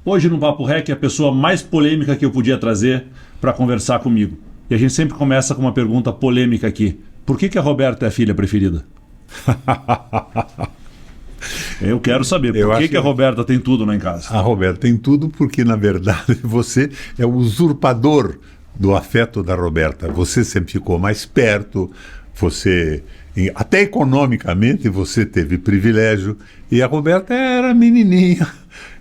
Hoje no Papo Rec é a pessoa mais polêmica que eu podia trazer para conversar comigo. E a gente sempre começa com uma pergunta polêmica aqui. Por que a Roberta é a filha preferida? Eu quero saber, por que a Roberta tem tudo lá em casa? A Roberta tem tudo porque, na verdade, você é o usurpador do afeto da Roberta. Você sempre ficou mais perto, você, até economicamente, você teve privilégio. E a Roberta era menininha,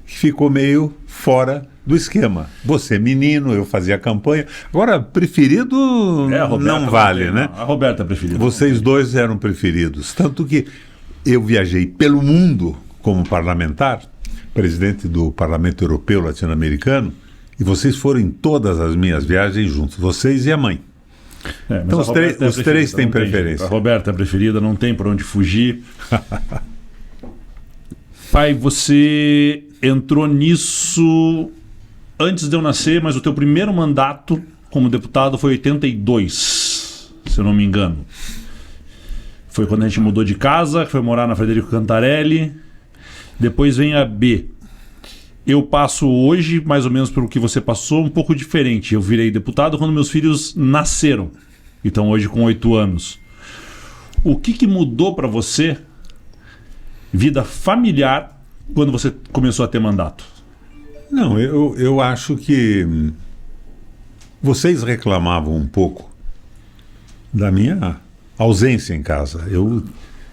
que ficou meio fora do esquema. Você menino, eu fazia campanha. Agora, preferido não vale, né? A Roberta é preferida. Vocês dois eram preferidos. Tanto que eu viajei pelo mundo como parlamentar, presidente do Parlamento Europeu Latino-Americano, e vocês foram em todas as minhas viagens juntos, vocês e a mãe. Então os três têm preferência. A Roberta é preferida, não tem por onde fugir. Pai, você entrou nisso antes de eu nascer, mas o teu primeiro mandato como deputado foi em 82, se eu não me engano. Foi quando a gente mudou de casa, foi morar na Frederico Cantarelli. Depois vem a B. Eu passo hoje, mais ou menos pelo que você passou, um pouco diferente. Eu virei deputado quando meus filhos nasceram. Então hoje com 8 anos. O que mudou para você, vida familiar, quando você começou a ter mandato? Não, eu acho que vocês reclamavam um pouco da minha ausência em casa. Eu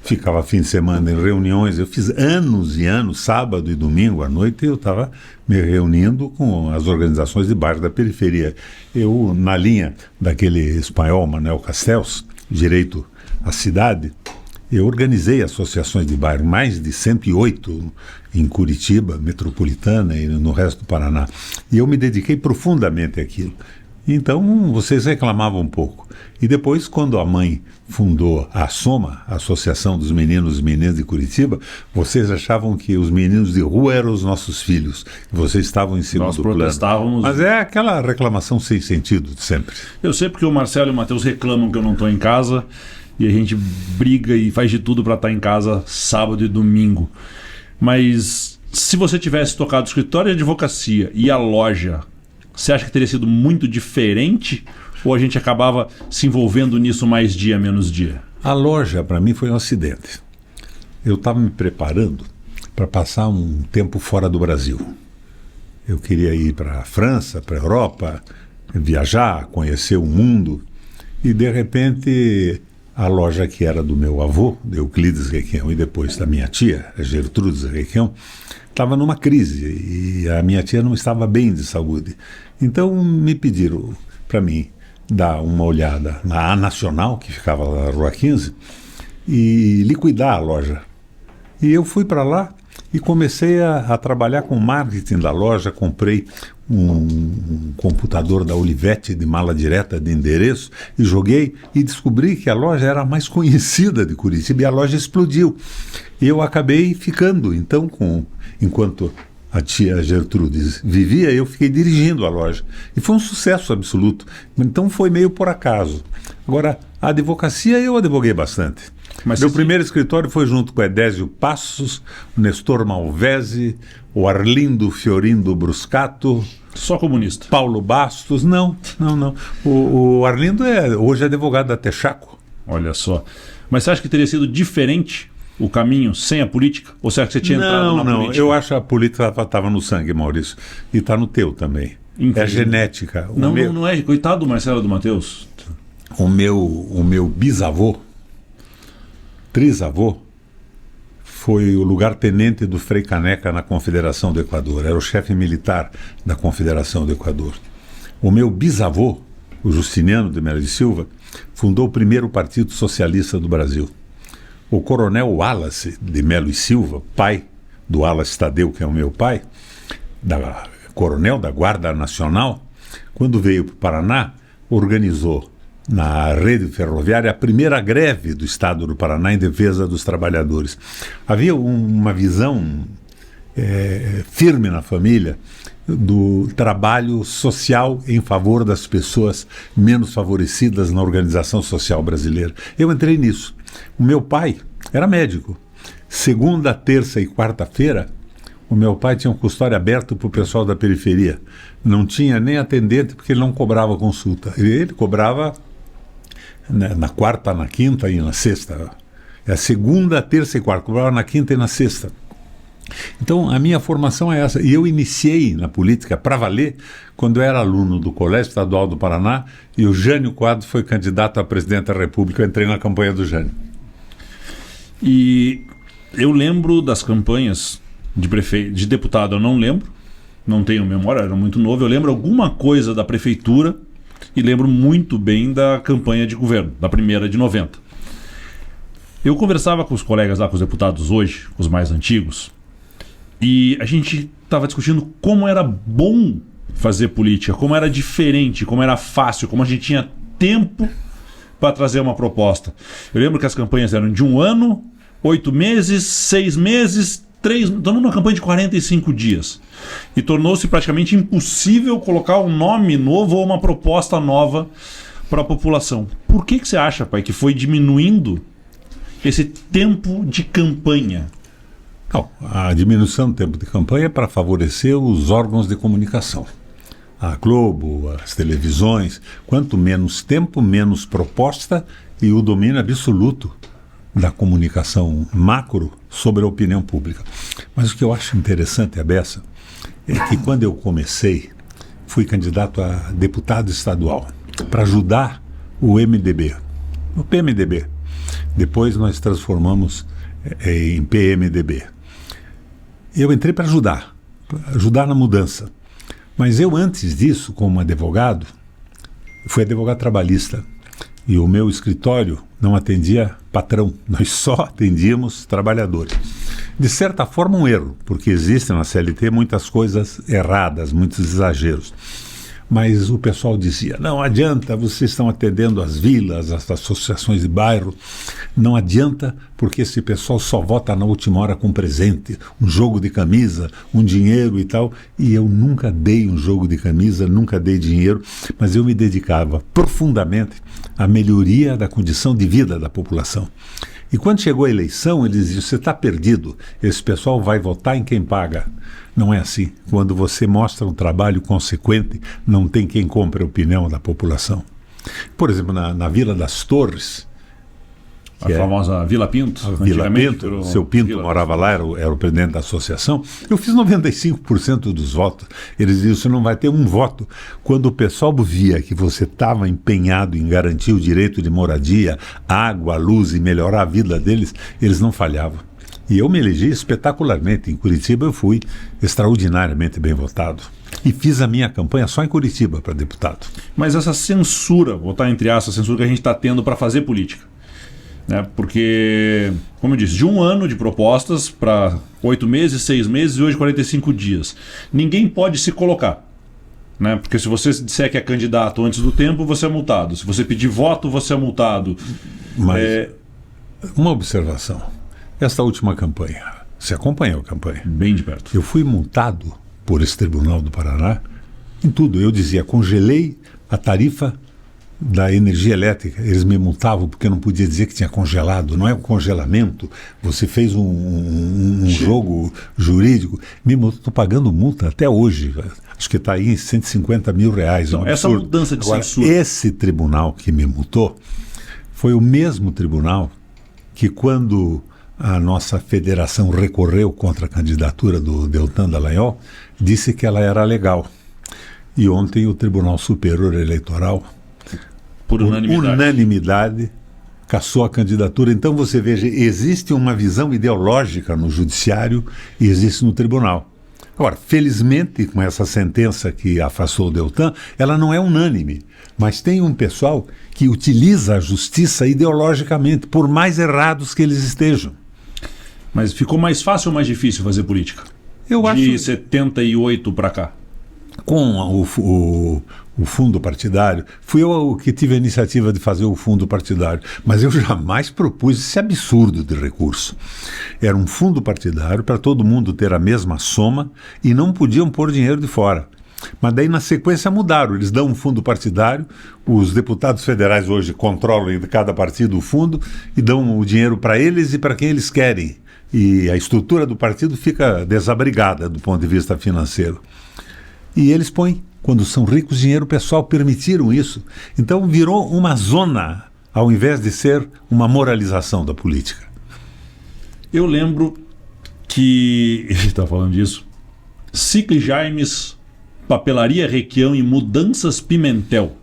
ficava fim de semana em reuniões, eu fiz anos e anos, sábado e domingo à noite, eu estava me reunindo com as organizações de bairro da periferia. Eu, na linha daquele espanhol, Manuel Castells, Direito à Cidade, eu organizei associações de bairro, mais de 108 em Curitiba, metropolitana e no resto do Paraná. E eu me dediquei profundamente àquilo. Então, vocês reclamavam um pouco. E depois, quando a mãe fundou a Soma, a Associação dos Meninos e Meninas de Curitiba, vocês achavam que os meninos de rua eram os nossos filhos. Vocês estavam em segundo plano. Nós protestávamos. Mas é aquela reclamação sem sentido de sempre. Eu sei porque o Marcelo e o Matheus reclamam que eu não estou em casa e a gente briga e faz de tudo para estar em casa sábado e domingo. Mas se você tivesse tocado o escritório de advocacia e a loja, você acha que teria sido muito diferente? Ou a gente acabava se envolvendo nisso mais dia, menos dia? A loja, para mim, foi um acidente. Eu estava me preparando para passar um tempo fora do Brasil. Eu queria ir para a França, para a Europa, viajar, conhecer o mundo. E, de repente, a loja que era do meu avô, de Euclides Requião, e depois da minha tia, Gertrudes Requião, estava numa crise e a minha tia não estava bem de saúde. Então me pediram para mim dar uma olhada na A Nacional, que ficava na Rua 15, e liquidar a loja. E eu fui para lá e comecei a trabalhar com marketing da loja, comprei um computador da Olivetti de mala direta de endereço e joguei e descobri que a loja era a mais conhecida de Curitiba e a loja explodiu. E eu acabei ficando, então, enquanto a tia Gertrudes vivia, eu fiquei dirigindo a loja. E foi um sucesso absoluto. Então foi meio por acaso. Agora, a advocacia eu advoguei bastante. Meu primeiro escritório foi junto com Edésio Passos, o Nestor Malvese, o Arlindo Fiorindo Bruscato. Só comunista. Paulo Bastos. Não. O Arlindo hoje é advogado da Texaco. Olha só. Mas você acha que teria sido diferente o caminho sem a política? Ou será que você tinha entrado na política? Eu acho que a política estava no sangue, Maurício. E está no teu também. É genética. Não é. Coitado do Marcelo e do Matheus. O meu bisavô, trisavô, foi o lugar-tenente do Frei Caneca na Confederação do Equador. Era o chefe militar da Confederação do Equador. O meu bisavô, o Justiniano de Melo e Silva, fundou o primeiro Partido Socialista do Brasil. O coronel Wallace de Melo e Silva, pai do Wallace Tadeu, que é o meu pai, coronel da Guarda Nacional, quando veio para o Paraná, organizou na rede ferroviária a primeira greve do Estado do Paraná em defesa dos trabalhadores. Havia uma visão firme na família do trabalho social em favor das pessoas menos favorecidas na organização social brasileira. Eu entrei nisso. O meu pai era médico. Segunda, terça e quarta-feira, O meu pai tinha um consultório aberto para o pessoal da periferia. Não tinha nem atendente porque ele não cobrava consulta. Ele cobrava na quarta, na quinta e na sexta. É a segunda, terça e quarta. Cobrava na quinta e na sexta. Então, a minha formação é essa. E eu iniciei na política para valer quando eu era aluno do Colégio Estadual do Paraná e o Jânio Quadros foi candidato a presidente da República. Eu entrei na campanha do Jânio. E eu lembro das campanhas de deputado, eu não lembro, não tenho memória, era muito novo. Eu lembro alguma coisa da prefeitura e lembro muito bem da campanha de governo, da primeira de 90. Eu conversava com os colegas lá, com os deputados hoje, os mais antigos, e a gente estava discutindo como era bom fazer política, como era diferente, como era fácil, como a gente tinha tempo para trazer uma proposta. Eu lembro que as campanhas eram de 1 ano, 8 meses, 6 meses, 3... Estamos numa campanha de 45 dias. E tornou-se praticamente impossível colocar um nome novo ou uma proposta nova para a população. Por que você acha, pai, que foi diminuindo esse tempo de campanha? Não, a diminuição do tempo de campanha é para favorecer os órgãos de comunicação. A Globo, as televisões, quanto menos tempo, menos proposta e o domínio absoluto da comunicação macro sobre a opinião pública. Mas o que eu acho interessante, Abessa, é que quando eu comecei, fui candidato a deputado estadual para ajudar o MDB, o PMDB. Depois nós transformamos em PMDB. Eu entrei para ajudar na mudança. Mas eu, antes disso, como advogado, fui advogado trabalhista. E o meu escritório não atendia patrão, nós só atendíamos trabalhadores. De certa forma, um erro, porque existem na CLT muitas coisas erradas, muitos exageros. Mas o pessoal dizia, não adianta, vocês estão atendendo as vilas, as associações de bairro, não adianta porque esse pessoal só vota na última hora com presente, um jogo de camisa, um dinheiro e tal, e eu nunca dei um jogo de camisa, nunca dei dinheiro, mas eu me dedicava profundamente à melhoria da condição de vida da população. E quando chegou a eleição, eles diziam, você está perdido, esse pessoal vai votar em quem paga. Não é assim. Quando você mostra um trabalho consequente, não tem quem compre a opinião da população. Por exemplo, na Vila das Torres... A famosa Vila Pinto. A Vila Pinto, o seu Pinto morava lá, era o presidente da associação. Eu fiz 95% dos votos. Eles diziam, você não vai ter um voto. Quando o pessoal via que você estava empenhado em garantir o direito de moradia, água, luz e melhorar a vida deles, eles não falhavam. E eu me elegi espetacularmente. Em Curitiba eu fui extraordinariamente bem votado. E fiz a minha campanha só em Curitiba para deputado. Mas essa censura, vou botar entre aspas, a censura que a gente está tendo para fazer política, né? Porque, como eu disse, de 1 ano de propostas para 8 meses, 6 meses e hoje 45 dias. Ninguém pode se colocar, né? Porque se você disser que é candidato antes do tempo, você é multado. Se você pedir voto, você é multado. Mas uma observação. Esta última campanha, você acompanhou a campanha? Bem de perto. Eu fui multado por esse Tribunal do Paraná em tudo. Eu dizia, congelei a tarifa da energia elétrica. Eles me multavam porque eu não podia dizer que tinha congelado. Não é um congelamento. Você fez um jogo jurídico. Estou pagando multa até hoje. Acho que está aí em R$150 mil. Então, essa mudança de censura. Esse tribunal que me multou foi o mesmo tribunal que, quando a nossa federação recorreu contra a candidatura do Deltan Dallagnol, disse que ela era legal. E ontem o Tribunal Superior Eleitoral, por unanimidade, cassou a candidatura. Então você veja, existe uma visão ideológica no judiciário e existe no tribunal. Agora, felizmente, com essa sentença que afastou o Deltan, ela não é unânime, mas tem um pessoal que utiliza a justiça ideologicamente, por mais errados que eles estejam. Mas ficou mais fácil ou mais difícil fazer política? Eu acho... De 78 para cá. Com o fundo partidário, fui eu que tive a iniciativa de fazer o fundo partidário, mas eu jamais propus esse absurdo de recurso. Era um fundo partidário para todo mundo ter a mesma soma e não podiam pôr dinheiro de fora. Mas daí na sequência mudaram, eles dão um fundo partidário, os deputados federais hoje controlam de cada partido o fundo e dão o dinheiro para eles e para quem eles querem. e a estrutura do partido fica desabrigada do ponto de vista financeiro. E eles põem, quando são ricos, dinheiro pessoal, permitiram isso. Então virou uma zona, ao invés de ser uma moralização da política. Eu lembro que, a gente está falando disso, Cicle Jaimes, Papelaria Requião e Mudanças Pimentel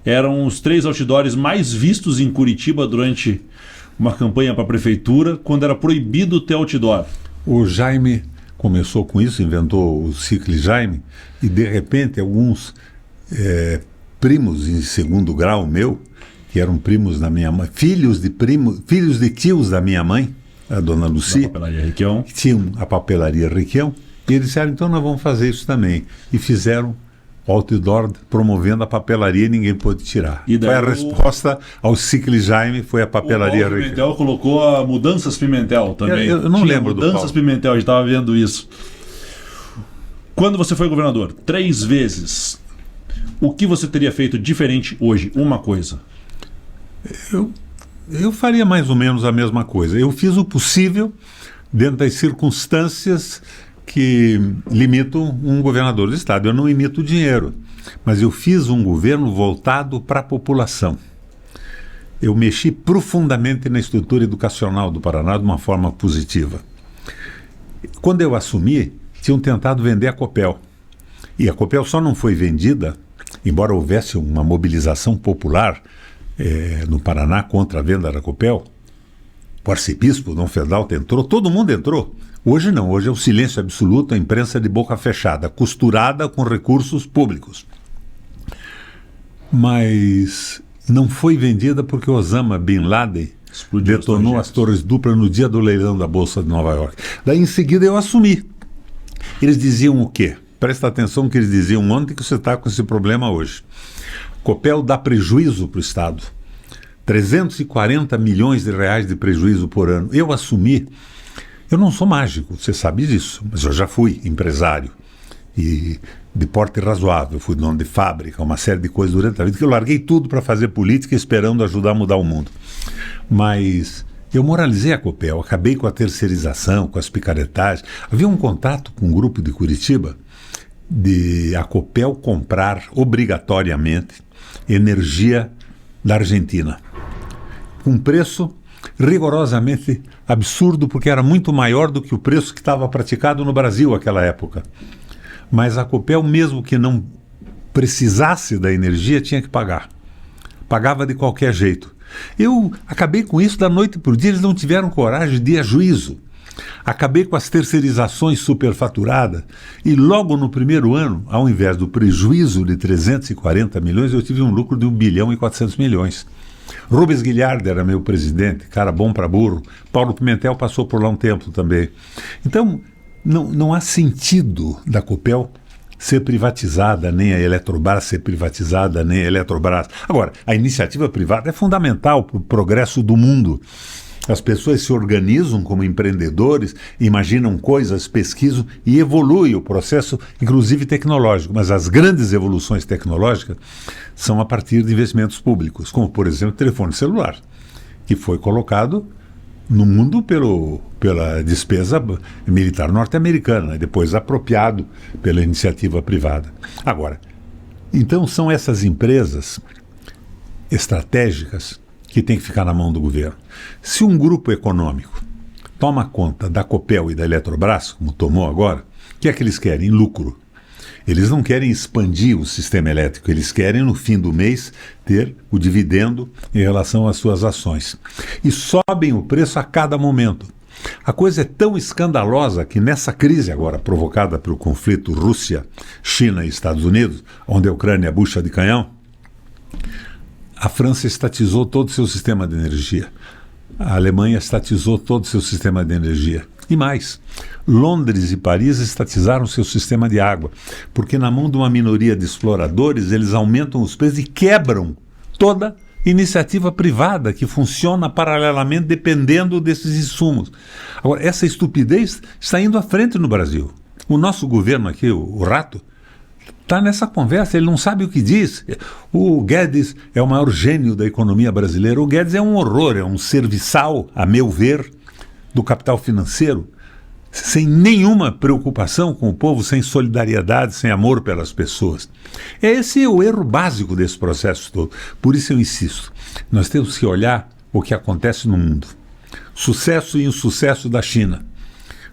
eram os 3 outdoors mais vistos em Curitiba durante uma campanha para a prefeitura, quando era proibido ter outdoor. O Jaime começou com isso, inventou o Cicle Jaime, e de repente alguns primos em segundo grau meu, que eram primos da minha mãe, filhos de tios da minha mãe, a dona Lucy, que tinham a Papelaria Requião, e eles disseram, então nós vamos fazer isso também. E fizeram outdoor promovendo a papelaria e ninguém pôde tirar. E daí foi a resposta ao Cicle Jaime, foi a Papelaria Requião. O Pimentel colocou a Mudanças Pimentel também. Eu não lembro Mudanças do Pimentel, a gente estava vendo isso. Quando você foi governador, 3 vezes, o que você teria feito diferente hoje? Uma coisa. Eu faria mais ou menos a mesma coisa. Eu fiz o possível dentro das circunstâncias que limitam um governador do estado. Eu não imito dinheiro, mas eu fiz um governo voltado para a população. Eu mexi profundamente na estrutura educacional do Paraná de uma forma positiva. Quando eu assumi, tinham tentado vender a Copel. E a Copel só não foi vendida, embora houvesse uma mobilização popular no Paraná contra a venda da Copel. O arcebispo, Dom Fedalta entrou, todo mundo entrou. Hoje não, hoje é o silêncio absoluto, a imprensa de boca fechada, costurada com recursos públicos. Mas não foi vendida porque Osama Bin Laden detonou as torres duplas no dia do leilão da Bolsa de Nova York. Daí em seguida eu assumi. Eles diziam o quê? Presta atenção no que eles diziam ontem, que você está com esse problema hoje. Copel dá prejuízo para o Estado. 340 milhões de reais de prejuízo por ano. Eu assumi. Eu não sou mágico, você sabe disso, mas eu já fui empresário e de porte razoável, fui dono de fábrica, uma série de coisas durante a vida, que eu larguei tudo para fazer política esperando ajudar a mudar o mundo. Mas eu moralizei a Copel, acabei com a terceirização, com as picaretagens. Havia um contrato com um grupo de Curitiba de a Copel comprar obrigatoriamente energia da Argentina, com preço rigorosamente absurdo, porque era muito maior do que o preço que estava praticado no Brasil naquela época. Mas a Copel, mesmo que não precisasse da energia, tinha que pagar. Pagava de qualquer jeito. Eu acabei com isso da noite para o dia, eles não tiveram coragem de ir a juízo. Acabei com as terceirizações superfaturadas e logo no primeiro ano, ao invés do prejuízo de 340 milhões, eu tive um lucro de 1 bilhão e 400 milhões. Rubens Guilherme era meu presidente, cara bom para burro. Paulo Pimentel passou por lá um tempo também. Então, não há sentido da Copel ser privatizada, nem a Eletrobras ser privatizada, nem a Eletrobras. Agora, a iniciativa privada é fundamental para o progresso do mundo. As pessoas se organizam como empreendedores, imaginam coisas, pesquisam e evolui o processo, inclusive tecnológico. Mas as grandes evoluções tecnológicas são a partir de investimentos públicos, como, por exemplo, o telefone celular, que foi colocado no mundo pela despesa militar norte-americana, e depois apropriado pela iniciativa privada. Agora, então são essas empresas estratégicas que tem que ficar na mão do governo. Se um grupo econômico toma conta da Copel e da Eletrobras, como tomou agora, o que é que eles querem? Lucro. Eles não querem expandir o sistema elétrico, eles querem, no fim do mês, ter o dividendo em relação às suas ações. E sobem o preço a cada momento. A coisa é tão escandalosa que nessa crise agora provocada pelo conflito Rússia, China e Estados Unidos, onde a Ucrânia é bucha de canhão, a França estatizou todo o seu sistema de energia. A Alemanha estatizou todo o seu sistema de energia. E mais, Londres e Paris estatizaram seu sistema de água, porque na mão de uma minoria de exploradores eles aumentam os preços e quebram toda iniciativa privada que funciona paralelamente dependendo desses insumos. Agora, essa estupidez está indo à frente no Brasil. O nosso governo aqui, o Rato, está nessa conversa, ele não sabe o que diz. O Guedes é o maior gênio da economia brasileira. O Guedes é um horror, é um serviçal, a meu ver, do capital financeiro, sem nenhuma preocupação com o povo, sem solidariedade, sem amor pelas pessoas. Esse é o erro básico desse processo todo. Por isso eu insisto, nós temos que olhar o que acontece no mundo. Sucesso e insucesso da China.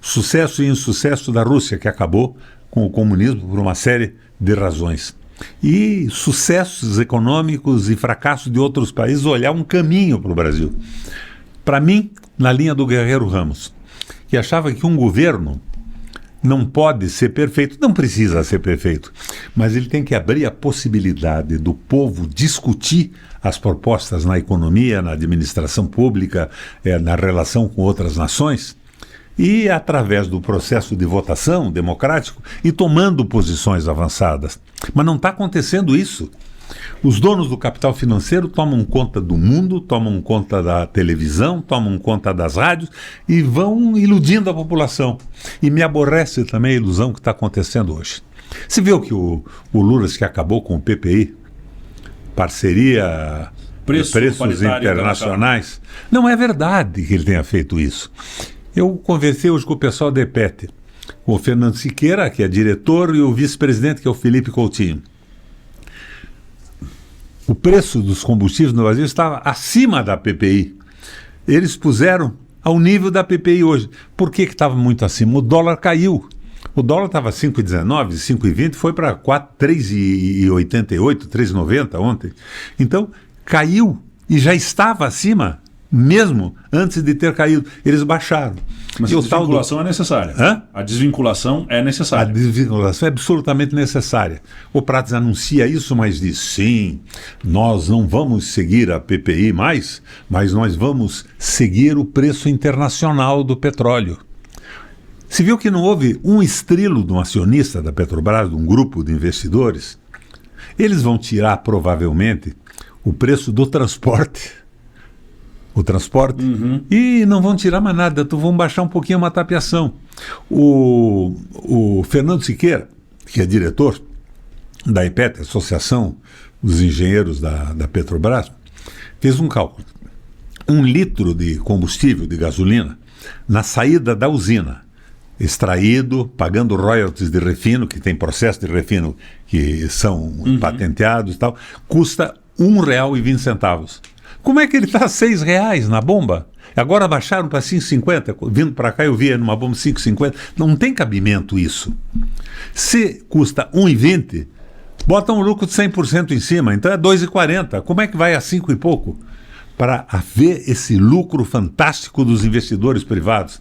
Sucesso e insucesso da Rússia, que acabou com o comunismo por uma série de razões. E sucessos econômicos e fracassos de outros países, olhar um caminho para o Brasil. Para mim, na linha do Guerreiro Ramos, que achava que um governo não pode ser perfeito, não precisa ser perfeito, mas ele tem que abrir a possibilidade do povo discutir as propostas na economia, na administração pública, na relação com outras nações, e através do processo de votação democrático, e tomando posições avançadas. Mas não está acontecendo isso. Os donos do capital financeiro tomam conta do mundo, tomam conta da televisão, tomam conta das rádios e vão iludindo a população. E me aborrece também a ilusão que está acontecendo hoje. Você viu que o Lula, que acabou com o PPI, parceria preços internacionais, não é verdade que ele tenha feito isso. Eu conversei hoje com o pessoal da EPET, com o Fernando Siqueira, que é diretor, e o vice-presidente, que é o Felipe Coutinho. O preço dos combustíveis no Brasil estava acima da PPI. Eles puseram ao nível da PPI hoje. Por que estava muito acima? O dólar caiu. O dólar estava 5,19, 5,20, foi para 3,88, 3,90 ontem. Então, caiu e já estava acima, mesmo antes de ter caído. Eles baixaram. Mas a desvinculação é necessária. Hã? A desvinculação é necessária. A desvinculação é absolutamente necessária. O Prats anuncia isso, mas diz, sim, nós não vamos seguir a PPI mais, mas nós vamos seguir o preço internacional do petróleo. Se viu que não houve um estrilo de um acionista da Petrobras, de um grupo de investidores, eles vão tirar provavelmente o preço do transporte. E não vão tirar mais nada, vão baixar um pouquinho a tapeação. O Fernando Siqueira, que é diretor da EPET, Associação dos Engenheiros da Petrobras, fez um cálculo. 1 litro de combustível, de gasolina, na saída da usina, extraído, pagando royalties de refino, que tem processo de refino que são patenteados e tal, custa R$1,20. Como é que ele está a R$6 na bomba? Agora baixaram para 5,50. Vindo para cá eu via numa bomba 5,50. Não tem cabimento isso. Se custa 1,20, bota um lucro de 100% em cima. Então é 2,40. Como é que vai a 5 e pouco? Para haver esse lucro fantástico dos investidores privados,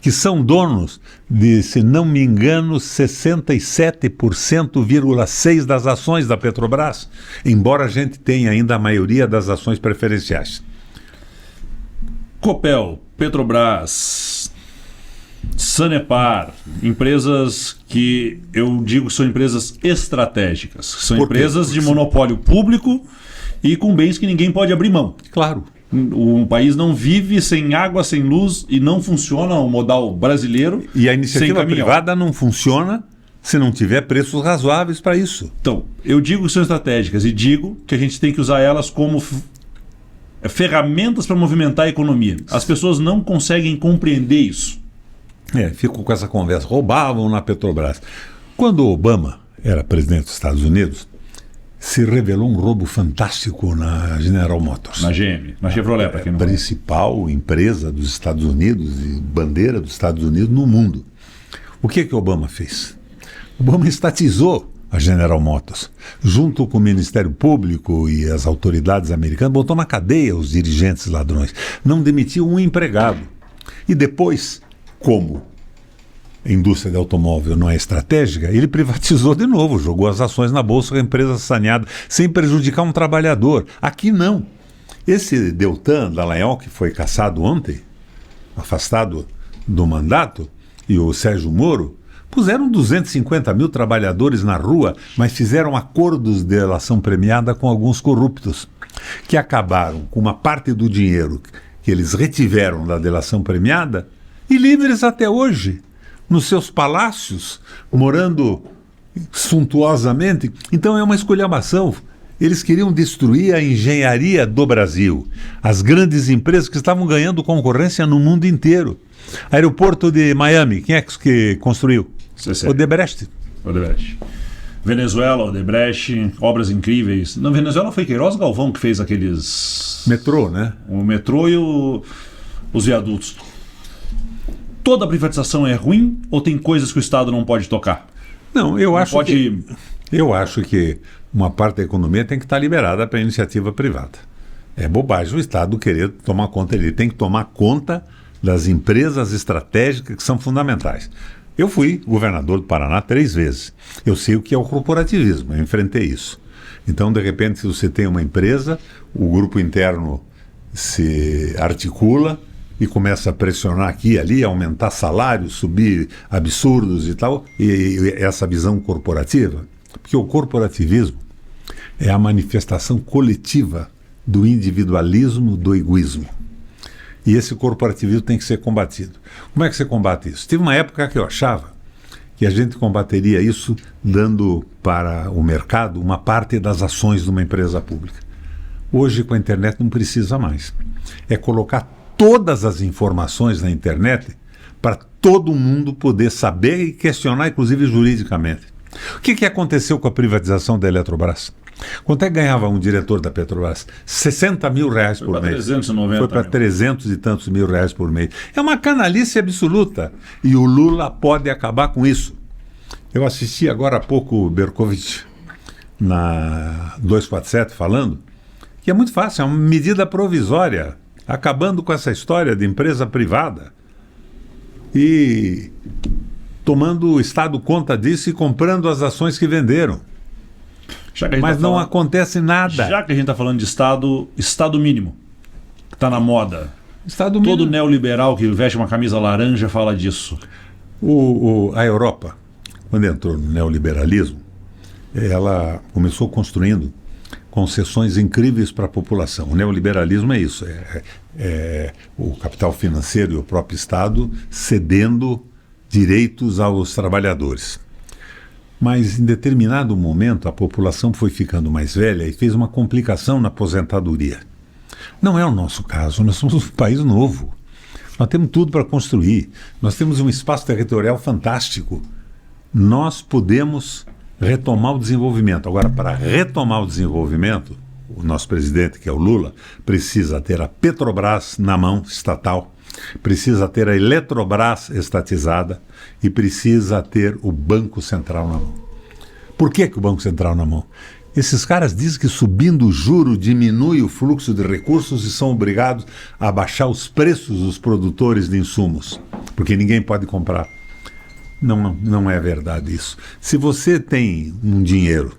que são donos de, se não me engano, 67,6% das ações da Petrobras, embora a gente tenha ainda a maioria das ações preferenciais. Copel, Petrobras, Sanepar, empresas que eu digo que são empresas estratégicas, são empresas de monopólio público e com bens que ninguém pode abrir mão. Claro. O país não vive sem água, sem luz e não funciona o modal brasileiro. E a iniciativa privada não funciona se não tiver preços razoáveis para isso. Então, eu digo que são estratégicas e digo que a gente tem que usar elas como ferramentas para movimentar a economia. As pessoas não conseguem compreender isso. Fico com essa conversa. Roubavam na Petrobras. Quando Obama era presidente dos Estados Unidos, se revelou um roubo fantástico na General Motors. Na GM, na Chevrolet, para quem não conhece. Principal empresa dos Estados Unidos e bandeira dos Estados Unidos no mundo. O que Obama fez? Obama estatizou a General Motors, junto com o Ministério Público e as autoridades americanas, botou na cadeia os dirigentes ladrões, não demitiu um empregado. E depois, como a indústria de automóvel não é estratégica, ele privatizou de novo, jogou as ações na bolsa, a empresa saneada, sem prejudicar um trabalhador. Aqui não. Esse Deltan Dallagnol, que foi cassado ontem, afastado do mandato, e o Sérgio Moro, puseram 250 mil trabalhadores na rua, mas fizeram acordos de delação premiada com alguns corruptos, que acabaram com uma parte do dinheiro que eles retiveram da delação premiada e livres até hoje, nos seus palácios, morando suntuosamente. Então é uma esculhambação. Eles queriam destruir a engenharia do Brasil, as grandes empresas que estavam ganhando concorrência no mundo inteiro. Aeroporto de Miami, quem é que construiu? Odebrecht. Venezuela, Odebrecht, obras incríveis. Na Venezuela foi Queiroz Galvão que fez aqueles... Metrô, né? O metrô e os viadutos. Toda privatização é ruim ou tem coisas que o Estado não pode tocar? Não, eu acho que uma parte da economia tem que estar liberada para a iniciativa privada. É bobagem o Estado querer tomar conta. Ele tem que tomar conta das empresas estratégicas que são fundamentais. Eu fui governador do Paraná 3 vezes. Eu sei o que é o corporativismo, eu enfrentei isso. Então, de repente, se você tem uma empresa, o grupo interno se articula e começa a pressionar aqui e ali, aumentar salários, subir absurdos e tal, e essa visão corporativa, porque o corporativismo é a manifestação coletiva do individualismo, do egoísmo. E esse corporativismo tem que ser combatido. Como é que você combate isso? Teve uma época que eu achava que a gente combateria isso dando para o mercado uma parte das ações de uma empresa pública. Hoje, com a internet, não precisa mais. É colocar todas as informações na internet para todo mundo poder saber e questionar, inclusive juridicamente. O que aconteceu com a privatização da Eletrobras? Quanto é que ganhava um diretor da Petrobras? 60 mil reais por mês. 390 Foi para 300 e tantos mil reais por mês. É uma canalice absoluta. E o Lula pode acabar com isso. Eu assisti agora há pouco o Berkovich na 247 falando que é muito fácil, é uma medida provisória, acabando com essa história de empresa privada e tomando o Estado conta disso e comprando as ações que venderam. Mas não acontece nada. Já que a gente está falando de Estado mínimo, que está na moda. Estado mínimo. Todo neoliberal que veste uma camisa laranja fala disso. A Europa, quando entrou no neoliberalismo, ela começou construindo concessões incríveis para a população. O neoliberalismo é isso, o capital financeiro e o próprio Estado cedendo direitos aos trabalhadores. Mas em determinado momento a população foi ficando mais velha e fez uma complicação na aposentadoria. Não é o nosso caso, nós somos um país novo. Nós temos tudo para construir, nós temos um espaço territorial fantástico. Nós podemos retomar o desenvolvimento. Agora, para retomar o desenvolvimento, o nosso presidente, que é o Lula, precisa ter a Petrobras na mão, estatal, precisa ter a Eletrobras estatizada e precisa ter o Banco Central na mão. Por que o Banco Central na mão? Esses caras dizem que subindo o juro diminui o fluxo de recursos e são obrigados a baixar os preços dos produtores de insumos, porque ninguém pode comprar. Não é verdade isso. Se você tem um dinheiro,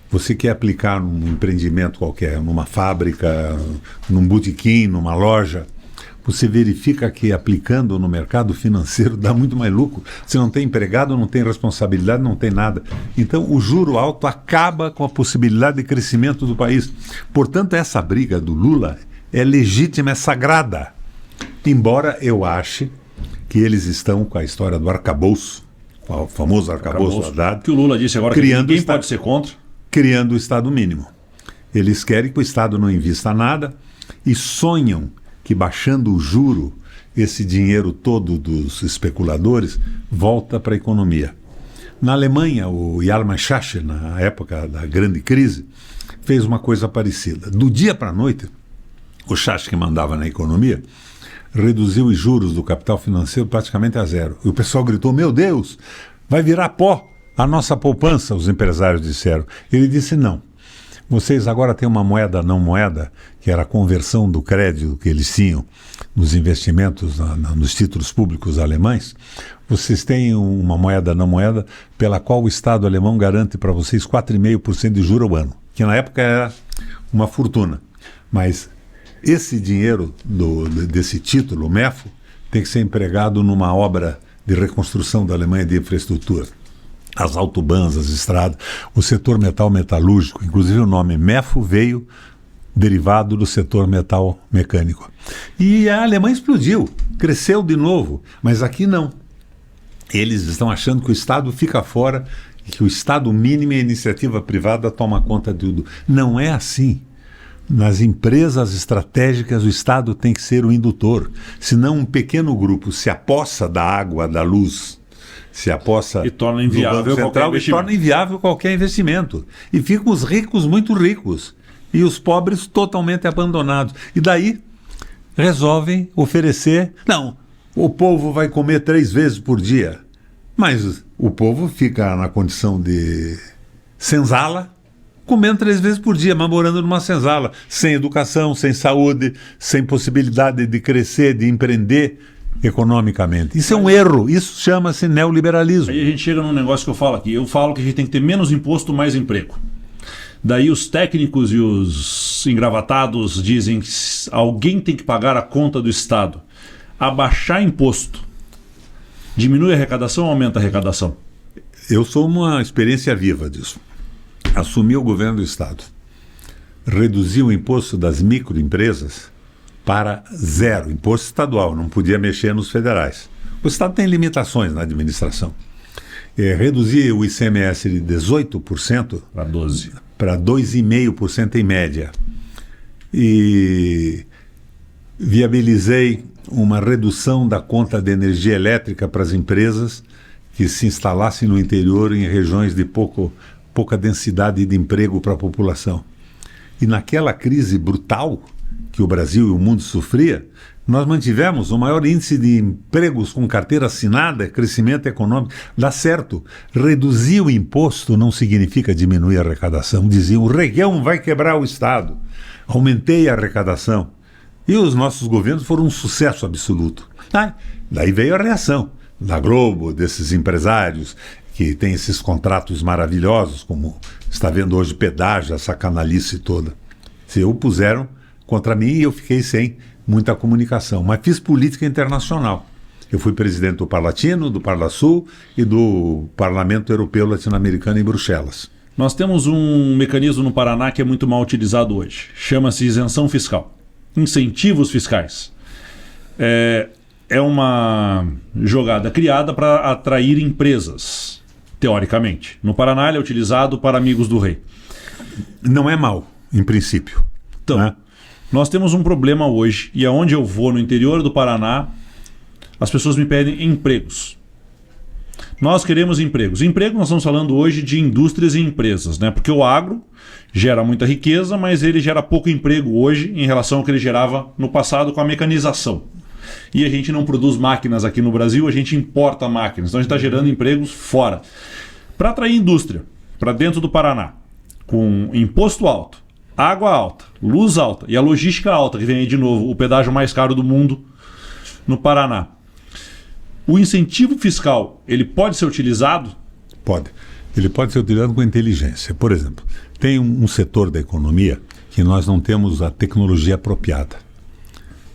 você quer aplicar num empreendimento qualquer, numa fábrica, num botequim, numa loja, você verifica que aplicando no mercado financeiro dá muito mais lucro. Você não tem empregado, não tem responsabilidade, não tem nada. Então o juro alto acaba com a possibilidade de crescimento do país. Portanto, essa briga do Lula é legítima, é sagrada. Embora eu ache que eles estão com a história do arcabouço, o famoso arcabouço do Haddad, que o Lula disse agora que ninguém pode ser contra. Criando o Estado mínimo. Eles querem que o Estado não invista nada e sonham que baixando o juro, esse dinheiro todo dos especuladores volta para a economia. Na Alemanha, o Hjalmar Schacht, na época da grande crise, fez uma coisa parecida. Do dia para a noite, o Schacht, que mandava na economia, reduziu os juros do capital financeiro praticamente a zero. E o pessoal gritou, meu Deus, vai virar pó a nossa poupança, os empresários disseram. Ele disse, não. Vocês agora têm uma moeda não moeda, que era a conversão do crédito que eles tinham nos investimentos, nos títulos públicos alemães. Vocês têm uma moeda não moeda pela qual o Estado alemão garante para vocês 4,5% de juro ao ano, que na época era uma fortuna. Mas esse dinheiro desse título, o MEFO, tem que ser empregado numa obra de reconstrução da Alemanha de infraestrutura. As autobahns, as estradas, o setor metalúrgico, inclusive o nome MEFO veio derivado do setor metal mecânico. E a Alemanha explodiu, cresceu de novo, mas aqui não. Eles estão achando que o Estado fica fora que o Estado mínimo e a iniciativa privada toma conta de tudo. Não é assim. Nas empresas estratégicas, o Estado tem que ser o indutor. Senão um pequeno grupo se apossa da água, da luz, se apossa e torna inviável qualquer investimento. E ficam os ricos muito ricos e os pobres totalmente abandonados. E daí resolvem oferecer... Não, o povo vai comer 3 vezes por dia. Mas o povo fica na condição de senzala, comendo 3 vezes por dia, mas morando numa senzala, sem educação, sem saúde, sem possibilidade de crescer, de empreender economicamente. Isso é um erro, isso chama-se neoliberalismo. Aí a gente chega num negócio que eu falo aqui. Eu falo que a gente tem que ter menos imposto, mais emprego. Daí os técnicos e os engravatados dizem que alguém tem que pagar a conta do Estado. Abaixar imposto diminui a arrecadação ou aumenta a arrecadação? Eu sou uma experiência viva disso. Assumi o governo do Estado. Reduzi o imposto das microempresas para 0. Imposto estadual, não podia mexer nos federais. O Estado tem limitações na administração. Reduzi o ICMS de 18% para 12%. Para 2,5% em média. E viabilizei uma redução da conta de energia elétrica para as empresas que se instalassem no interior em regiões de pouca densidade de emprego para a população. E naquela crise brutal que o Brasil e o mundo sofria, nós mantivemos o maior índice de empregos com carteira assinada, crescimento econômico. Dá certo. Reduzir o imposto não significa diminuir a arrecadação. Diziam, o reguão vai quebrar o Estado. Aumentei a arrecadação. E os nossos governos foram um sucesso absoluto. Daí veio a reação da Globo, desses empresários que têm esses contratos maravilhosos, como está vendo hoje pedágio, essa canalice toda. Se opuseram contra mim e eu fiquei sem muita comunicação. Mas fiz política internacional. Eu fui presidente do Parlatino, do Parlasul e do Parlamento Europeu Latino-Americano em Bruxelas. Nós temos um mecanismo no Paraná que é muito mal utilizado hoje. Chama-se isenção fiscal. Incentivos fiscais. É uma jogada criada para atrair empresas, teoricamente. No Paraná ele é utilizado para amigos do rei. Não é mal, em princípio. Então, né? Nós temos um problema hoje, e aonde eu vou, no interior do Paraná, as pessoas me pedem empregos. Nós queremos empregos. Emprego, nós estamos falando hoje de indústrias e empresas, né? Porque o agro gera muita riqueza, mas ele gera pouco emprego hoje em relação ao que ele gerava no passado com a mecanização. E a gente não produz máquinas aqui no Brasil, a gente importa máquinas. Então a gente está gerando empregos fora. Para atrair indústria para dentro do Paraná, com imposto alto, água alta, luz alta e a logística alta, que vem aí de novo, o pedágio mais caro do mundo no Paraná. O incentivo fiscal, ele pode ser utilizado? Pode. Ele pode ser utilizado com inteligência. Por exemplo, tem um setor da economia que nós não temos a tecnologia apropriada.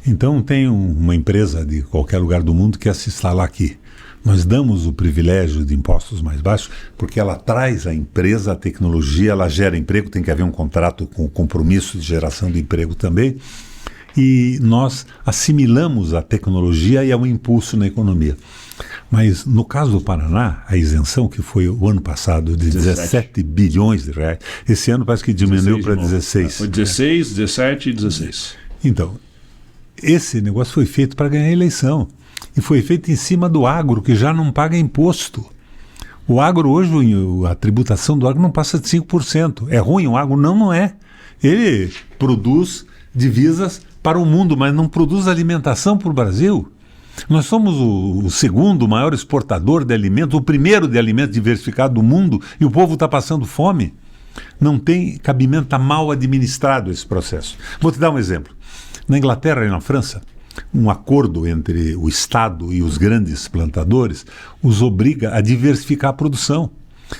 Então tem uma empresa de qualquer lugar do mundo que quer se instalar aqui. Nós damos o privilégio de impostos mais baixos porque ela traz à empresa a tecnologia, ela gera emprego, tem que haver um contrato com compromisso de geração de emprego também. E nós assimilamos a tecnologia e ao impulso na economia. Mas no caso do Paraná, a isenção que foi o ano passado de 17 bilhões de reais, esse ano parece que diminuiu para 16. Foi 16, 17 e 16. Então, esse negócio foi feito para ganhar a eleição. E foi feito em cima do agro, que já não paga imposto. O agro hoje, a tributação do agro não passa de 5%. É ruim o agro? Não é. Ele produz divisas para o mundo, mas não produz alimentação para o Brasil. Nós somos o segundo maior exportador de alimentos, o primeiro de alimentos diversificado do mundo, e o povo está passando fome. Não tem cabimento, está mal administrado esse processo. Vou te dar um exemplo. Na Inglaterra e na França, um acordo entre o Estado e os grandes plantadores os obriga a diversificar a produção.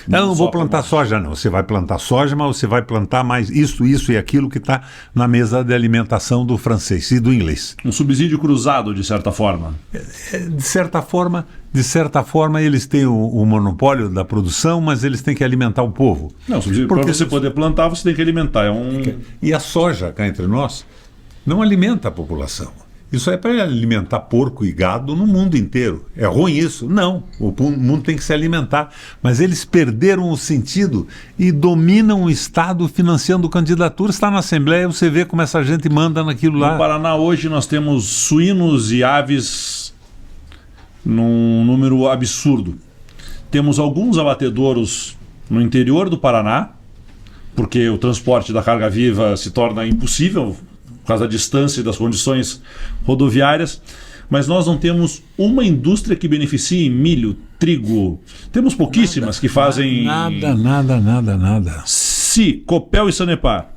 Eu não vou plantar soja, não. Você vai plantar soja, mas você vai plantar mais isso e aquilo que está na mesa de alimentação do francês e do inglês. Um subsídio cruzado, de certa forma. De certa forma, eles têm o monopólio da produção, mas eles têm que alimentar o povo. Não, para você poder plantar, você tem que alimentar. E a soja, cá entre nós, não alimenta a população. Isso é para alimentar porco e gado no mundo inteiro. É ruim isso? Não. O mundo tem que se alimentar. Mas eles perderam o sentido e dominam o Estado financiando candidatura. Está na Assembleia, você vê como essa gente manda naquilo lá. No Paraná hoje nós temos suínos e aves num número absurdo. Temos alguns abatedouros no interior do Paraná, porque o transporte da carga viva se torna impossível por causa da distância e das condições rodoviárias, mas nós não temos uma indústria que beneficie milho, trigo. Temos pouquíssimas que fazem... Nada. Se Copel e Sanepar,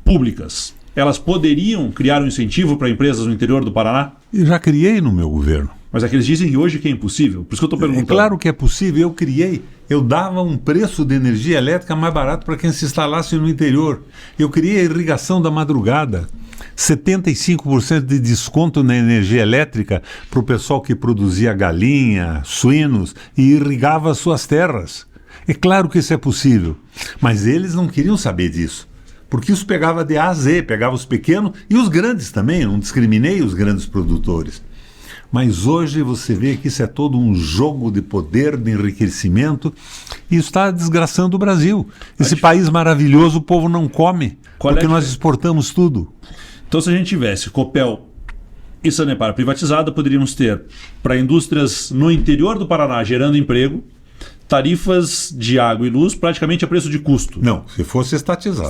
públicas, elas poderiam criar um incentivo para empresas no interior do Paraná? Eu já criei no meu governo. Mas é que eles dizem que hoje que é impossível. Por isso que eu estou perguntando. É claro que é possível. Eu criei. Eu dava um preço de energia elétrica mais barato para quem se instalasse no interior. Eu criei a irrigação da madrugada. 75% de desconto na energia elétrica para o pessoal que produzia galinha, suínos e irrigava as suas terras. É claro que isso é possível. Mas eles não queriam saber disso. Porque isso pegava de A a Z, pegava os pequenos e os grandes também. Não discriminei os grandes produtores. Mas hoje você vê que isso é todo um jogo de poder, de enriquecimento, e isso está desgraçando o Brasil. Esse país maravilhoso, o povo não come, porque nós exportamos tudo. Então, se a gente tivesse Copel e Sanepar privatizada, poderíamos ter, para indústrias no interior do Paraná gerando emprego, tarifas de água e luz praticamente a preço de custo. Não, se fosse estatizado.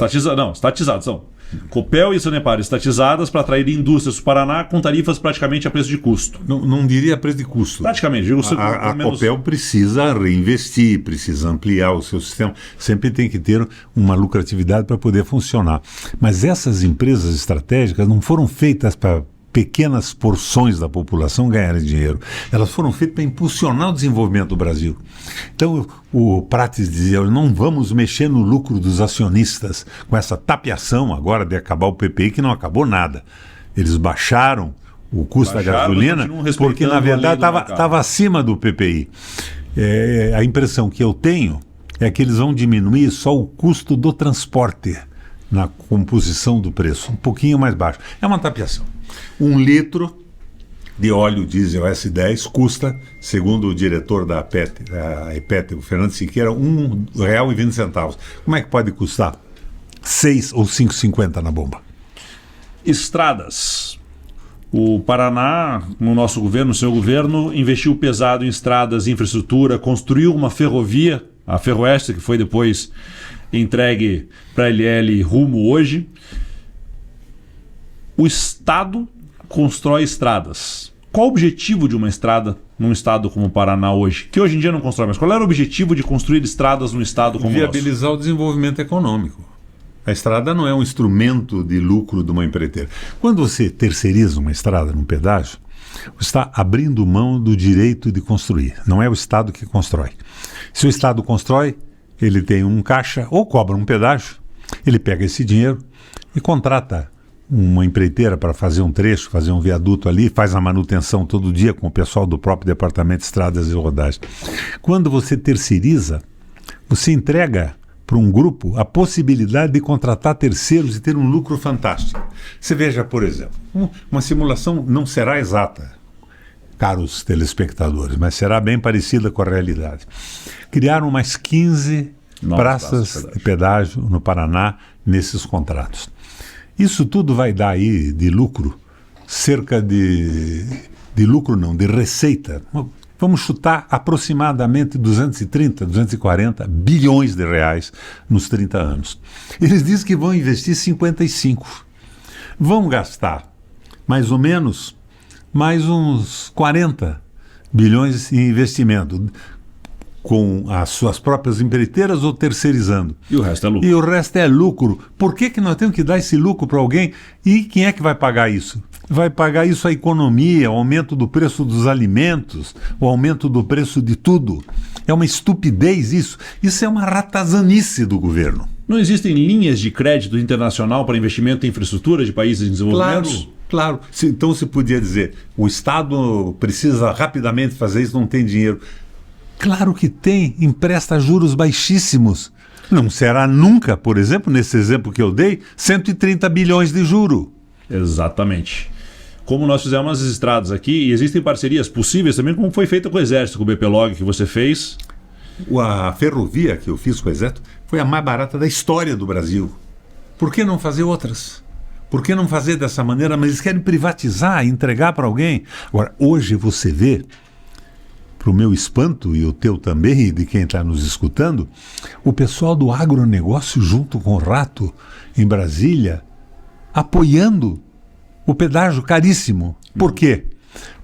Estatizadas são. Copel e Sanepar estatizadas para atrair indústrias do Paraná com tarifas praticamente a preço de custo. Não diria preço de custo. Praticamente. Digo, a Copel precisa reinvestir, precisa ampliar o seu sistema. Sempre tem que ter uma lucratividade para poder funcionar. Mas essas empresas estratégicas não foram feitas para pequenas porções da população ganharem dinheiro. Elas foram feitas para impulsionar o desenvolvimento do Brasil. Então, o Prates dizia, não vamos mexer no lucro dos acionistas com essa tapeação agora de acabar o PPI, que não acabou nada. Eles baixaram o custo da gasolina, porque, na verdade, estava acima do PPI. A impressão que eu tenho é que eles vão diminuir só o custo do transporte na composição do preço, um pouquinho mais baixo. É uma tapeação. 1 litro de óleo diesel S10 custa, segundo o diretor da EPET, o Fernando Siqueira, R$ 1,20. Como é que pode custar 6 ou 5,50 na bomba? Estradas. O Paraná, no nosso governo, no seu governo, investiu pesado em estradas, infraestrutura, construiu uma ferrovia, a Ferroeste, que foi depois entregue para a LL rumo hoje. O Estado constrói estradas. Qual o objetivo de uma estrada num estado como o Paraná hoje? Que hoje em dia não constrói, mas qual era o objetivo de construir estradas num estado como o nosso? Viabilizar o desenvolvimento econômico. A estrada não é um instrumento de lucro de uma empreiteira. Quando você terceiriza uma estrada num pedágio, você está abrindo mão do direito de construir. Não é o Estado que constrói. Se o Estado constrói, ele tem um caixa ou cobra um pedágio, ele pega esse dinheiro e contrata uma empreiteira para fazer um trecho, fazer um viaduto ali, faz a manutenção todo dia com o pessoal do próprio Departamento de Estradas e Rodagem. Quando você terceiriza, você entrega para um grupo a possibilidade de contratar terceiros e ter um lucro fantástico. Você veja, por exemplo, uma simulação não será exata, caros telespectadores, mas será bem parecida com a realidade. Criaram mais 15 praças de pedágio no Paraná nesses contratos. Isso tudo vai dar aí de lucro, cerca de lucro não, de receita. Vamos chutar aproximadamente 230, 240 bilhões de reais nos 30 anos. Eles dizem que vão investir 55. Vão gastar mais ou menos mais uns 40 bilhões em investimento, com as suas próprias empreiteiras ou terceirizando. E o resto é lucro. E o resto é lucro. Por que nós temos que dar esse lucro para alguém? E quem é que vai pagar isso? Vai pagar isso a economia, o aumento do preço dos alimentos, o aumento do preço de tudo. É uma estupidez isso. Isso é uma ratazanice do governo. Não existem linhas de crédito internacional para investimento em infraestrutura de países em desenvolvimento? Claro. Então se podia dizer, o Estado precisa rapidamente fazer isso, não tem dinheiro. Claro que tem, empresta juros baixíssimos. Não será nunca, por exemplo, nesse exemplo que eu dei, 130 bilhões de juro. Exatamente. como nós fizemos as estradas aqui, e existem parcerias possíveis também, como foi feita com o Exército, com o BPlog que você fez. A ferrovia que eu fiz com o Exército foi a mais barata da história do Brasil. Por que não fazer outras? Por que não fazer dessa maneira? Mas eles querem privatizar, entregar para alguém. Agora, hoje você vê, para o meu espanto e o teu também, e de quem está nos escutando, o pessoal do agronegócio junto com o Rato, em Brasília, apoiando o pedágio caríssimo. Por quê?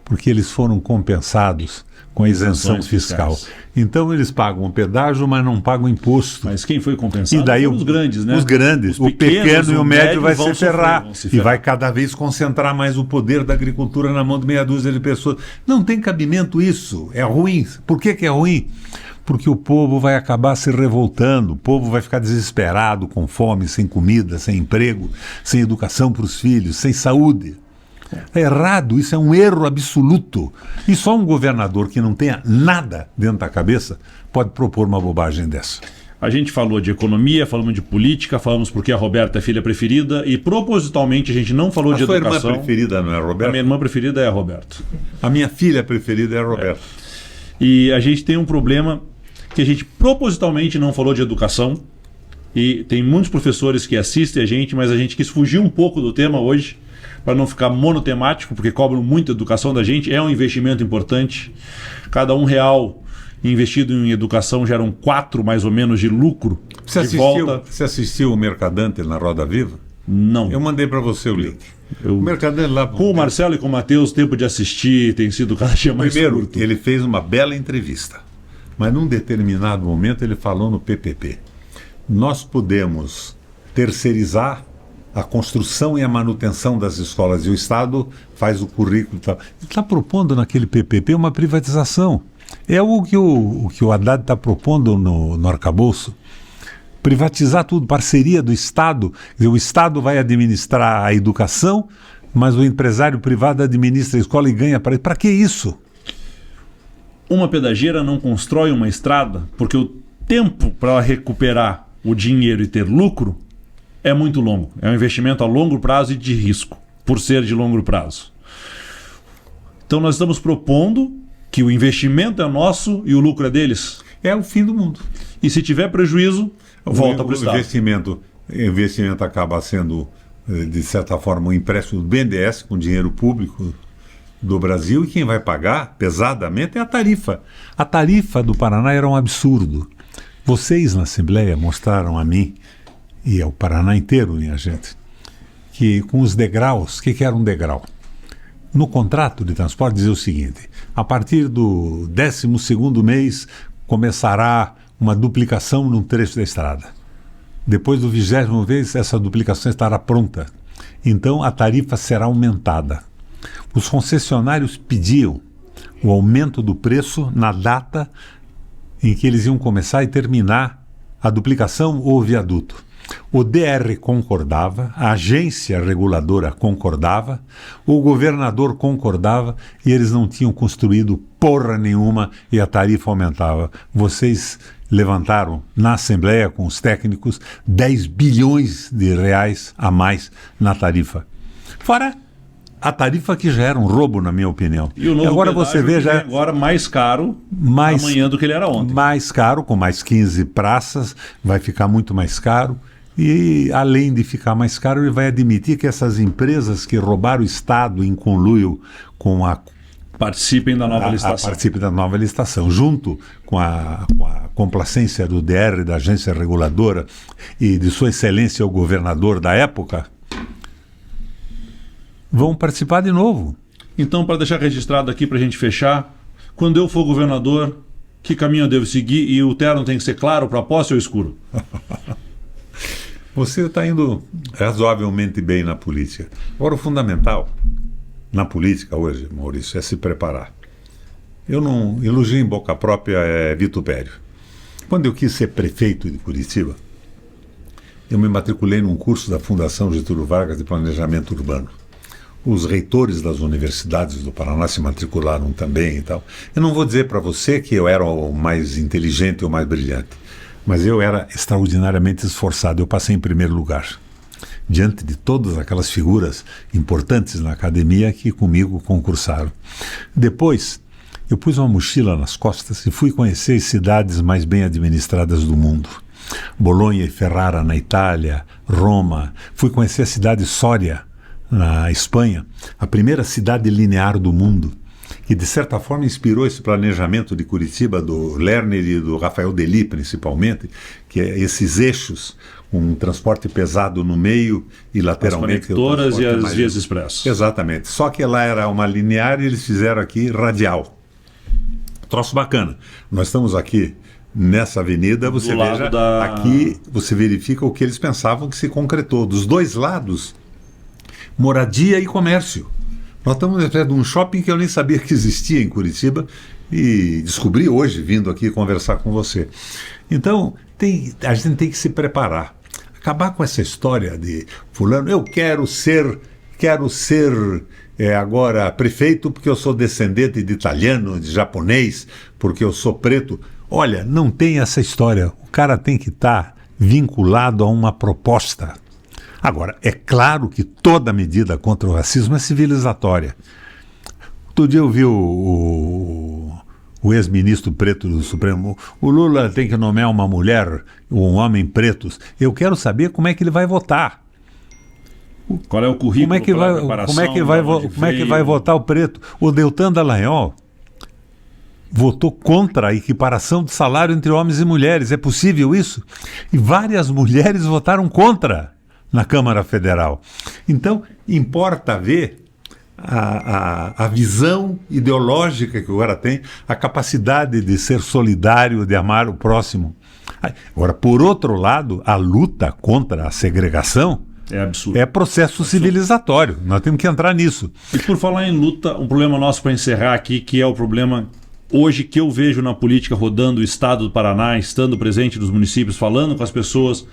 Porque eles foram compensados com a isenção fiscal. Então eles pagam o pedágio, mas não pagam imposto. Mas quem foi compensado? E daí os grandes, né? Os grandes. O pequeno e o médio vai se ferrar. E vai cada vez concentrar mais o poder da agricultura na mão de meia dúzia de pessoas. Não tem cabimento isso. É ruim. Por que é ruim? Porque o povo vai acabar se revoltando, o povo vai ficar desesperado, com fome, sem comida, sem emprego, sem educação para os filhos, sem saúde. É errado, isso é um erro absoluto. E só um governador que não tenha nada dentro da cabeça pode propor uma bobagem dessa. A gente falou de economia, falamos de política, falamos porque a Roberta é filha preferida e propositalmente a gente não falou de educação. A sua irmã preferida não é a Roberta? A minha irmã preferida é a Roberta. A minha filha preferida é a Roberta. E a gente tem um problema que a gente propositalmente não falou de educação e tem muitos professores que assistem a gente, mas a gente quis fugir um pouco do tema hoje para não ficar monotemático, porque cobram muito educação da gente, é um investimento importante. Cada R$1 investido em educação geram 4 mais ou menos de lucro. Você assistiu o Mercadante na Roda Viva? Não. Eu mandei para você o link. O Mercadante lá... Com o Marcelo e com o Matheus, o tempo de assistir tem sido cada dia mais Primeiro, curto. ele fez uma bela entrevista, mas num determinado momento ele falou no PPP. Nós podemos terceirizar a construção e a manutenção das escolas e o Estado faz o currículo e tal. Ele está propondo naquele PPP uma privatização. É o que o Haddad está propondo no arcabouço. Privatizar tudo, parceria do Estado. Quer dizer, o Estado vai administrar a educação, mas o empresário privado administra a escola e ganha para... Para que isso? Uma pedageira não constrói uma estrada porque o tempo para recuperar o dinheiro e ter lucro é muito longo. É um investimento a longo prazo e de risco, por ser de longo prazo. Então nós estamos propondo que o investimento é nosso e o lucro é deles. É o fim do mundo. E se tiver prejuízo, volta para o Estado. O investimento acaba sendo, de certa forma, um empréstimo do BNDES com dinheiro público do Brasil, e quem vai pagar pesadamente é a tarifa. A tarifa do Paraná era um absurdo. Vocês na Assembleia mostraram a mim e ao Paraná inteiro, minha gente, que com os degraus, o que era um degrau? No contrato de transporte dizia o seguinte: a partir do 12º mês começará uma duplicação num trecho da estrada. Depois do 20º mês, essa duplicação estará pronta. Então a tarifa será aumentada. Os concessionários pediam o aumento do preço na data em que eles iam começar e terminar a duplicação ou o viaduto. O DR concordava, a agência reguladora concordava, o governador concordava e eles não tinham construído porra nenhuma e a tarifa aumentava. Vocês levantaram na Assembleia com os técnicos 10 bilhões de reais a mais na tarifa. Fora a tarifa que já era um roubo, na minha opinião. E o novo agora você vê já agora mais caro amanhã do que ele era ontem. Mais caro, com mais 15 praças, vai ficar muito mais caro. E, além de ficar mais caro, ele vai admitir que essas empresas que roubaram o Estado em conluio com a... Participem da nova licitação. Participem da nova licitação, junto com a complacência do DR, da agência reguladora, e de sua excelência o governador da época, vão participar de novo. Então, para deixar registrado aqui, para a gente fechar, quando eu for governador, que caminho eu devo seguir? E o terno tem que ser claro para a posse ou escuro? Você está indo razoavelmente bem na política. Agora, o fundamental na política hoje, Maurício, é se preparar. Eu não elogio em boca própria vitupério. Quando eu quis ser prefeito de Curitiba, eu me matriculei num curso da Fundação Getúlio Vargas de Planejamento Urbano. Os reitores das universidades do Paraná se matricularam também e tal. Eu não vou dizer para você que eu era o mais inteligente ou o mais brilhante, mas eu era extraordinariamente esforçado. Eu passei em primeiro lugar. diante de todas aquelas figuras importantes na academia que comigo concursaram. Depois, eu pus uma mochila nas costas e fui conhecer as cidades mais bem administradas do mundo. Bolonha e Ferrara, na Itália, Roma. Fui conhecer a cidade de Sória, na Espanha, a primeira cidade linear do mundo, que de certa forma inspirou esse planejamento de Curitiba, do Lerner e do Rafael Dely, principalmente, que é esses eixos, um transporte pesado no meio e lateralmente... As conectoras e as vias expressas. Exatamente. Só que ela era uma linear e eles fizeram aqui radial. Troço bacana. Nós estamos aqui nessa avenida, você veja, aqui você verifica o que eles pensavam que se concretou. Dos dois lados, moradia e comércio. Nós estamos perto de um shopping que eu nem sabia que existia em Curitiba e descobri hoje, vindo aqui conversar com você. Então, a gente tem que se preparar. Acabar com essa história de fulano, eu quero ser agora prefeito porque eu sou descendente de italiano, de japonês, porque eu sou preto. Olha, não tem essa história. O cara tem que estar vinculado a uma proposta. Agora, é claro que toda medida contra o racismo é civilizatória. Outro dia eu vi o ex-ministro preto do Supremo, o Lula tem que nomear uma mulher, um homem pretos. Eu quero saber como é que ele vai votar. Qual é o currículo? Como é que vai votar o preto? O Deltan Dallagnol votou contra a equiparação de salário entre homens e mulheres. É possível isso? E várias mulheres votaram contra na Câmara Federal. Então, importa ver a visão ideológica que o cara tem, a capacidade de ser solidário, de amar o próximo. Agora, por outro lado, a luta contra a segregação é absurdo. É processo civilizatório. Nós temos que entrar nisso. E por falar em luta, um problema nosso para encerrar aqui, que é o problema hoje que eu vejo na política rodando o estado do Paraná, estando presente nos municípios, falando com as pessoas.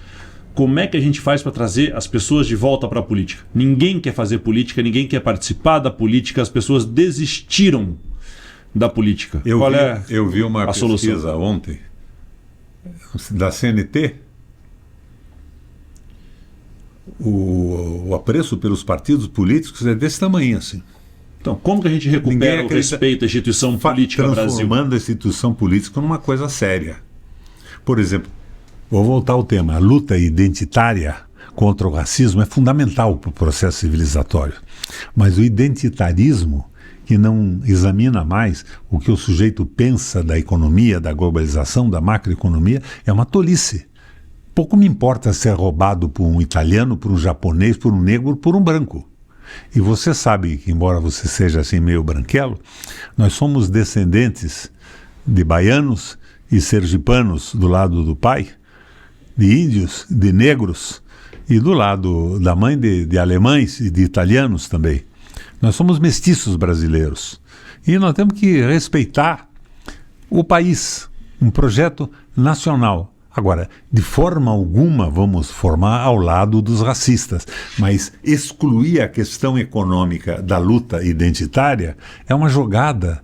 Como é que a gente faz para trazer as pessoas de volta para a política? Ninguém quer fazer política, ninguém quer participar da política, as pessoas desistiram da política. Eu vi uma pesquisa ontem da CNT. O apreço pelos partidos políticos é desse tamanho assim. Então, como que a gente recupera o respeito à instituição política Brasil? Transformando a instituição política numa coisa séria. Por exemplo, vou voltar ao tema. A luta identitária contra o racismo é fundamental para o processo civilizatório. Mas o identitarismo, que não examina mais o que o sujeito pensa da economia, da globalização, da macroeconomia, é uma tolice. Pouco me importa ser roubado por um italiano, por um japonês, por um negro, por um branco. E você sabe que, embora você seja assim meio branquelo, nós somos descendentes de baianos e sergipanos do lado do pai, de índios, de negros, e do lado da mãe de alemães e de italianos também. Nós somos mestiços brasileiros. E nós temos que respeitar o país, um projeto nacional. Agora, de forma alguma vamos formar ao lado dos racistas, mas excluir a questão econômica da luta identitária é uma jogada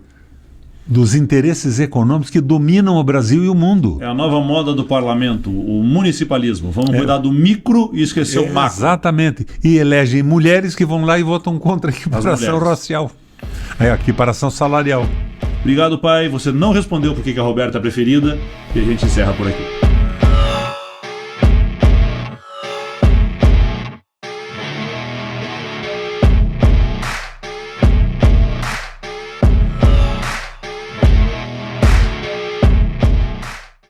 dos interesses econômicos que dominam o Brasil e o mundo. É a nova moda do parlamento, o municipalismo. Vamos cuidar do micro e esquecer o macro. Exatamente. E elegem mulheres que vão lá e votam contra a equiparação racial. A equiparação salarial. Obrigado, pai. Você não respondeu por que a Roberta é preferida e a gente encerra por aqui.